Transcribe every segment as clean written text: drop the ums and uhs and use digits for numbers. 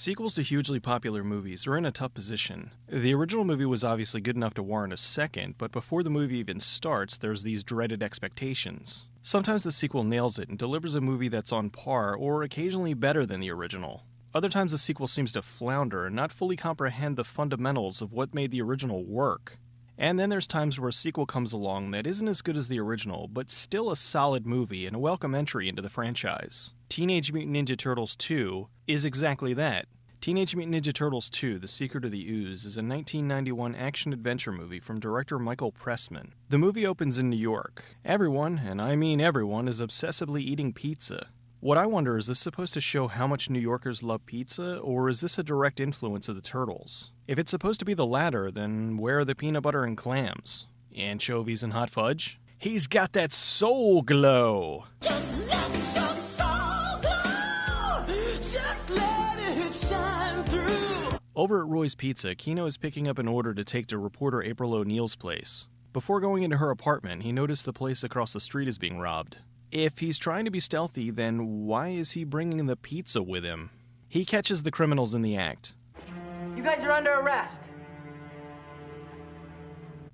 Sequels to hugely popular movies are in a tough position. The original movie was obviously good enough to warrant a second, but before the movie even starts, there's these dreaded expectations. Sometimes the sequel nails it and delivers a movie that's on par or occasionally better than the original. Other times the sequel seems to flounder and not fully comprehend the fundamentals of what made the original work. And then there's times where a sequel comes along that isn't as good as the original, but still a solid movie and a welcome entry into the franchise. Teenage Mutant Ninja Turtles 2 is exactly that. Teenage Mutant Ninja Turtles 2: The Secret of the Ooze is a 1991 action-adventure movie from director Michael Pressman. The movie opens in New York. Everyone, and I mean everyone, is obsessively eating pizza. What I wonder, is this supposed to show how much New Yorkers love pizza, or is this a direct influence of the Turtles? If it's supposed to be the latter, then where are the peanut butter and clams? Anchovies and hot fudge? He's got that soul glow! Just let your soul glow! Just let it shine through! Over at Roy's Pizza, Kino is picking up an order to take to reporter April O'Neil's place. Before going into her apartment, he noticed the place across the street is being robbed. If he's trying to be stealthy, then why is he bringing the pizza with him? He catches the criminals in the act. You guys are under arrest.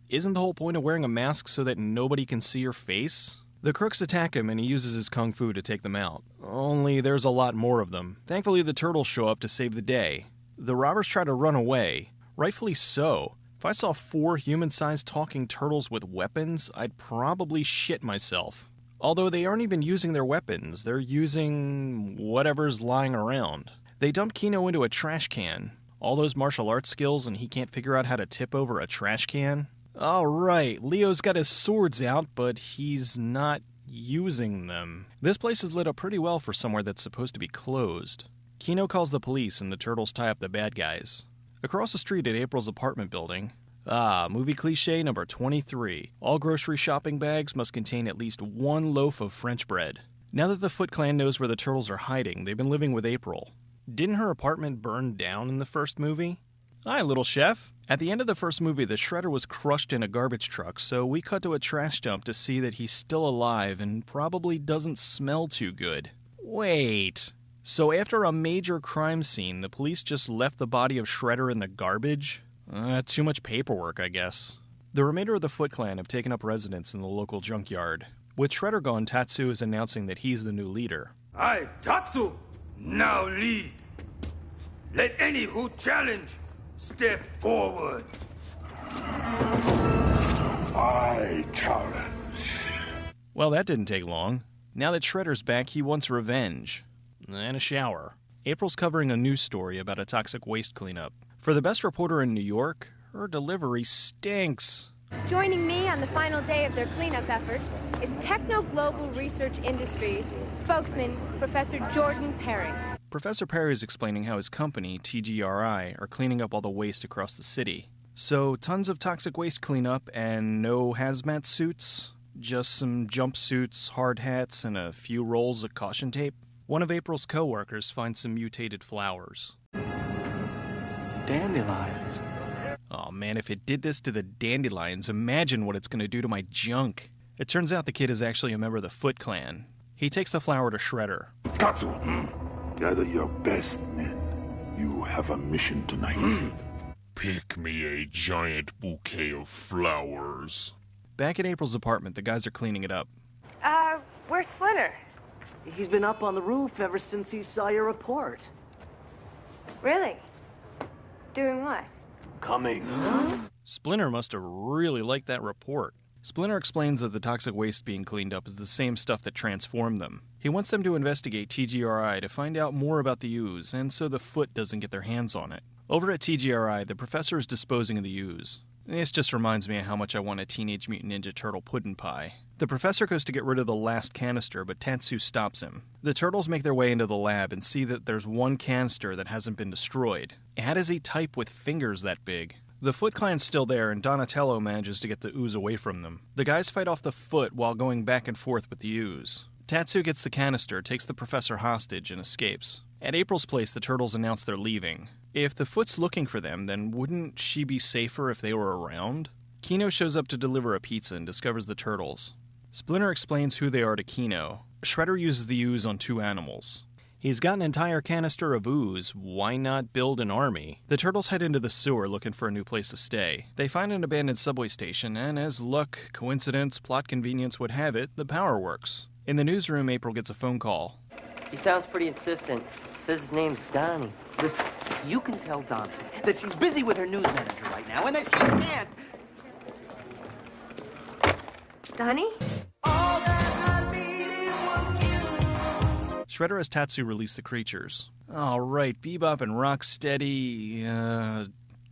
Isn't the whole point of wearing a mask so that nobody can see your face? The crooks attack him and he uses his kung fu to take them out. Only there's a lot more of them. Thankfully, the turtles show up to save the day. The robbers try to run away. Rightfully so. If I saw 4 human-sized talking turtles with weapons, I'd probably shit myself. Although they aren't even using their weapons, they're using whatever's lying around. They dump Kino into a trash can. All those martial arts skills and he can't figure out how to tip over a trash can? Alright, Leo's got his swords out, but he's not using them. This place is lit up pretty well for somewhere that's supposed to be closed. Kino calls the police and the turtles tie up the bad guys. Across the street at April's apartment building, movie cliche number 23. All grocery shopping bags must contain at least 1 loaf of French bread. Now that the Foot Clan knows where the turtles are hiding, they've been living with April. Didn't her apartment burn down in the first movie? Hi, little chef. At the end of the first movie, the Shredder was crushed in a garbage truck, so we cut to a trash dump to see that he's still alive and probably doesn't smell too good. Wait. So after a major crime scene, the police just left the body of Shredder in the garbage? Too much paperwork, I guess. The remainder of the Foot Clan have taken up residence in the local junkyard. With Shredder gone, Tatsu is announcing that he's the new leader. I, Tatsu, now lead. Let any who challenge step forward. I challenge. Well, that didn't take long. Now that Shredder's back, he wants revenge. And a shower. April's covering a news story about a toxic waste cleanup. For the best reporter in New York, her delivery stinks. Joining me on the final day of their cleanup efforts is Techno Global Research Industries spokesman, Professor Jordan Perry. Professor Perry is explaining how his company, TGRI, are cleaning up all the waste across the city. So, tons of toxic waste cleanup and no hazmat suits? Just some jumpsuits, hard hats, and a few rolls of caution tape? One of April's co-workers finds some mutated flowers. Dandelions. Oh man, if it did this to the dandelions, imagine what it's going to do to my junk. It turns out the kid is actually a member of the Foot Clan. He takes the flower to Shredder. Tatsu, gather your best men. You have a mission tonight. Pick me a giant bouquet of flowers. Back at April's apartment, the guys are cleaning it up. Where's Splinter? He's been up on the roof ever since he saw your report. Really? Doing what? Coming. Splinter must have really liked that report. Splinter explains that the toxic waste being cleaned up is the same stuff that transformed them. He wants them to investigate TGRI to find out more about the Ooze, and so the Foot doesn't get their hands on it. Over at TGRI, the professor is disposing of the Ooze. This just reminds me of how much I want a Teenage Mutant Ninja Turtle pudding pie. The professor goes to get rid of the last canister, but Tatsu stops him. The turtles make their way into the lab and see that there's one canister that hasn't been destroyed. How does he type with fingers that big? The Foot Clan's still there, and Donatello manages to get the Ooze away from them. The guys fight off the Foot while going back and forth with the Ooze. Tatsu gets the canister, takes the professor hostage, and escapes. At April's place, the turtles announce they're leaving. If the Foot's looking for them, then wouldn't she be safer if they were around? Kino shows up to deliver a pizza and discovers the turtles. Splinter explains who they are to Kino. Shredder uses the Ooze on 2 animals. He's got an entire canister of Ooze. Why not build an army? The turtles head into the sewer looking for a new place to stay. They find an abandoned subway station, and as luck, coincidence, plot convenience would have it, the power works. In the newsroom, April gets a phone call. He sounds pretty insistent. Says his name's Donnie. Listen, you can tell Donna that she's busy with her news manager right now and that she can't. Donnie? Shredder has Tatsu release the creatures. Alright, Bebop and Rocksteady,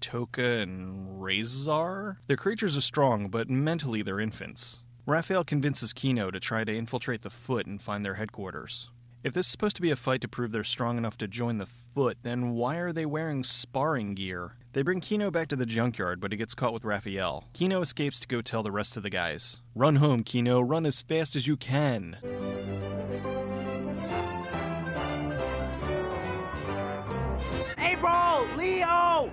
Toka and Razor? Their creatures are strong, but mentally they're infants. Raphael convinces Kino to try to infiltrate the Foot and find their headquarters. If this is supposed to be a fight to prove they're strong enough to join the Foot, then why are they wearing sparring gear? They bring Kino back to the junkyard, but he gets caught with Raphael. Kino escapes to go tell the rest of the guys. Run home, Kino. Run as fast as you can. April! Leo!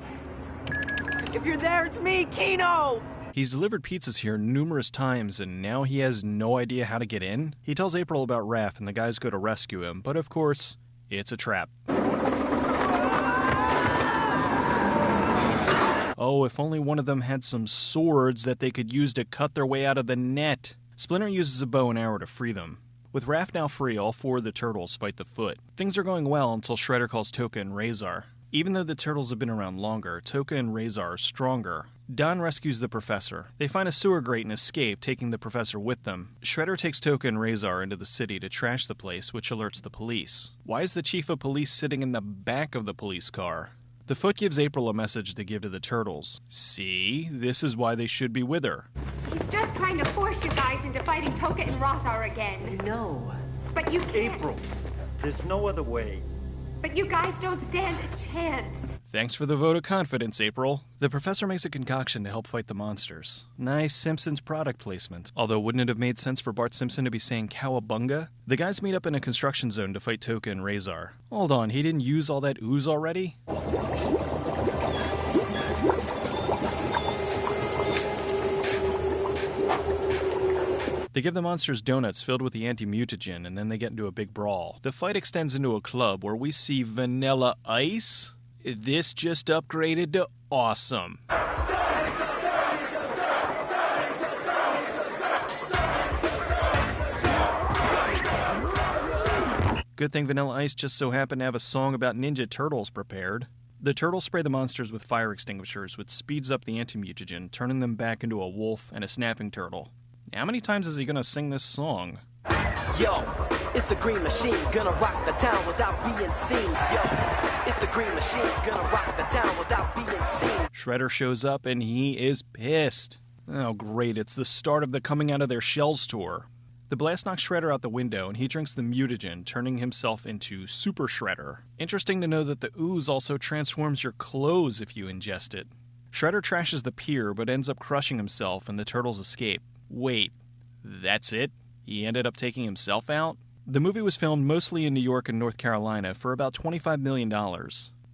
If you're there, it's me, Kino! He's delivered pizzas here numerous times, and now he has no idea how to get in? He tells April about Raph, and the guys go to rescue him, but of course, it's a trap. Oh, if only one of them had some swords that they could use to cut their way out of the net. Splinter uses a bow and arrow to free them. With Raph now free, all four of the turtles fight the Foot. Things are going well until Shredder calls Toka and Razor. Even though the turtles have been around longer, Toka and Razor are stronger. Don rescues the professor. They find a sewer grate and escape, taking the professor with them. Shredder takes Toka and Razor into the city to trash the place, which alerts the police. Why is the chief of police sitting in the back of the police car? The Foot gives April a message to give to the turtles. See, this is why they should be with her. He's just trying to force you guys into fighting Toka and Razor again. No. But you can't. April, there's no other way. But you guys don't stand a chance. Thanks for the vote of confidence, April. The professor makes a concoction to help fight the monsters. Nice Simpsons product placement. Although wouldn't it have made sense for Bart Simpson to be saying Cowabunga? The guys meet up in a construction zone to fight Toka and Razor. Hold on, he didn't use all that ooze already? They give the monsters donuts filled with the anti-mutagen, and then they get into a big brawl. The fight extends into a club where we see Vanilla Ice. This just upgraded to awesome. Good thing Vanilla Ice just so happened to have a song about Ninja Turtles prepared. The turtles spray the monsters with fire extinguishers, which speeds up the anti-mutagen, turning them back into a wolf and a snapping turtle. How many times is he gonna sing this song? Yo, it's the Green Machine, gonna rock the town without being seen. Yo, it's the Green Machine, gonna rock the town without being seen. Shredder shows up and he is pissed. Oh great, it's the start of the Coming Out of Their Shells tour. The blast knocks Shredder out the window and he drinks the mutagen, turning himself into Super Shredder. Interesting to know that the ooze also transforms your clothes if you ingest it. Shredder trashes the pier but ends up crushing himself and the turtles escape. Wait, that's it? He ended up taking himself out? The movie was filmed mostly in New York and North Carolina for about $25 million.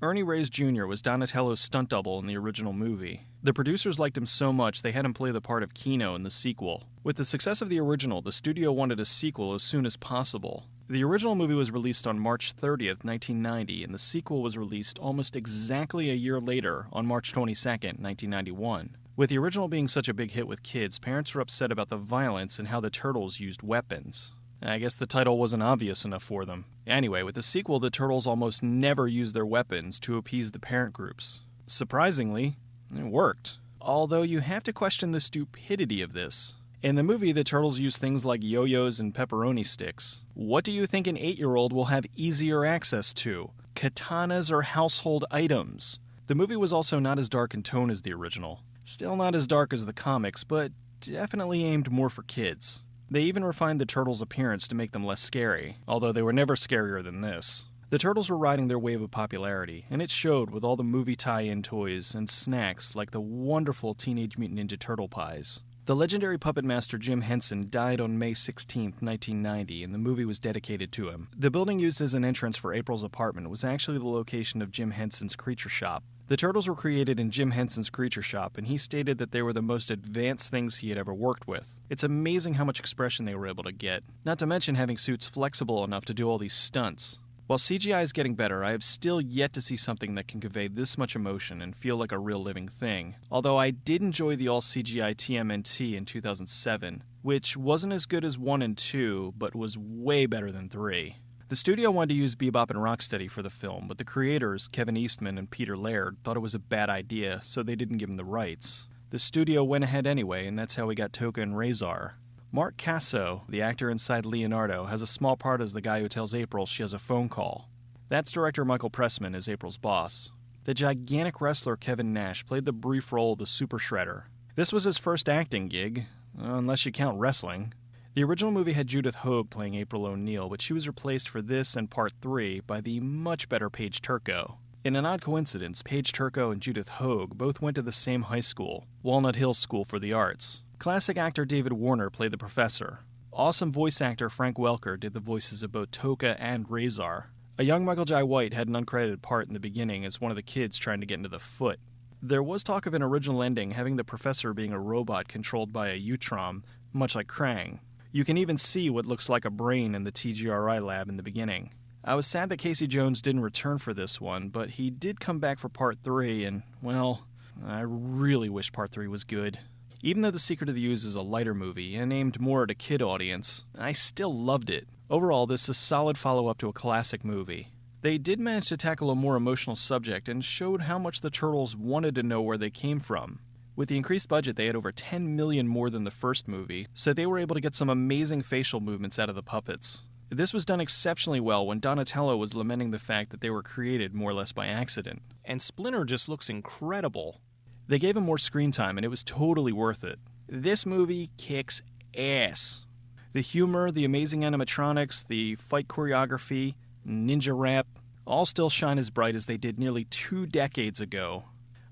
Ernie Reyes Jr. was Donatello's stunt double in the original movie. The producers liked him so much they had him play the part of Kino in the sequel. With the success of the original, the studio wanted a sequel as soon as possible. The original movie was released on March 30th, 1990, and the sequel was released almost exactly a year later, on March 22nd, 1991. With the original being such a big hit with kids, parents were upset about the violence and how the turtles used weapons. I guess the title wasn't obvious enough for them. Anyway, with the sequel, the turtles almost never used their weapons to appease the parent groups. Surprisingly, it worked. Although you have to question the stupidity of this. In the movie, the turtles use things like yo-yos and pepperoni sticks. What do you think an 8-year-old will have easier access to? Katanas or household items? The movie was also not as dark in tone as the original. Still not as dark as the comics, but definitely aimed more for kids. They even refined the turtles' appearance to make them less scary, although they were never scarier than this. The turtles were riding their wave of popularity, and it showed with all the movie tie-in toys and snacks like the wonderful Teenage Mutant Ninja Turtle pies. The legendary puppet master Jim Henson died on May 16, 1990, and the movie was dedicated to him. The building used as an entrance for April's apartment was actually the location of Jim Henson's creature shop. The turtles were created in Jim Henson's creature shop, and he stated that they were the most advanced things he had ever worked with. It's amazing how much expression they were able to get, not to mention having suits flexible enough to do all these stunts. While CGI is getting better, I have still yet to see something that can convey this much emotion and feel like a real living thing. Although I did enjoy the all-CGI TMNT in 2007, which wasn't as good as 1 and 2, but was way better than 3. The studio wanted to use Bebop and Rocksteady for the film, but the creators, Kevin Eastman and Peter Laird, thought it was a bad idea, so they didn't give them the rights. The studio went ahead anyway, and that's how we got Toka and Razor. Mark Casso, the actor inside Leonardo, has a small part as the guy who tells April she has a phone call. That's director Michael Pressman as April's boss. The gigantic wrestler Kevin Nash played the brief role of the Super Shredder. This was his first acting gig, unless you count wrestling. The original movie had Judith Hoag playing April O'Neil, but she was replaced for this and Part 3 by the much better Paige Turco. In an odd coincidence, Paige Turco and Judith Hoag both went to the same high school, Walnut Hills School for the Arts. Classic actor David Warner played the professor. Awesome voice actor Frank Welker did the voices of both Toka and Razor. A young Michael Jai White had an uncredited part in the beginning as one of the kids trying to get into the foot. There was talk of an original ending having the professor being a robot controlled by a Utrom, much like Krang. You can even see what looks like a brain in the TGRI lab in the beginning. I was sad that Casey Jones didn't return for this one, but he did come back for Part 3, and, well, I really wish Part 3 was good. Even though The Secret of the Ooze is a lighter movie and aimed more at a kid audience, I still loved it. Overall, this is a solid follow-up to a classic movie. They did manage to tackle a more emotional subject and showed how much the Turtles wanted to know where they came from. With the increased budget, they had over $10 million more than the first movie, so they were able to get some amazing facial movements out of the puppets. This was done exceptionally well when Donatello was lamenting the fact that they were created more or less by accident. And Splinter just looks incredible. They gave him more screen time, and it was totally worth it. This movie kicks ass. The humor, the amazing animatronics, the fight choreography, ninja rap, all still shine as bright as they did nearly 2 decades ago.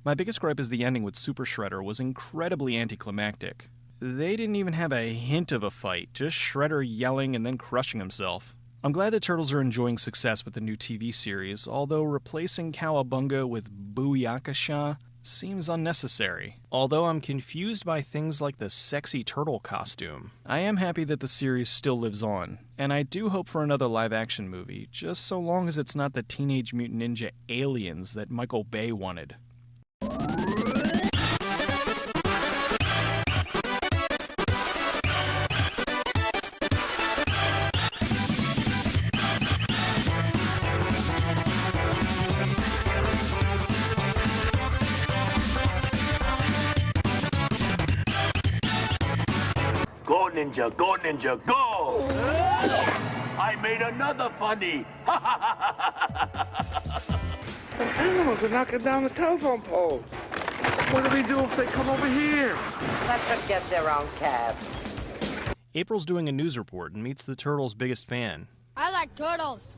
My biggest gripe is the ending with Super Shredder was incredibly anticlimactic. They didn't even have a hint of a fight, just Shredder yelling and then crushing himself. I'm glad the Turtles are enjoying success with the new TV series, although replacing Cowabunga with Booyakasha seems unnecessary. Although I'm confused by things like the sexy turtle costume. I am happy that the series still lives on, and I do hope for another live-action movie, just so long as it's not the Teenage Mutant Ninja Aliens that Michael Bay wanted. Go, Ninja, go, Ninja, go! I made another funny! Some animals are knocking down the telephone poles. What do we do if they come over here? Let them get their own cab. April's doing a news report and meets the Turtles' biggest fan. I like turtles.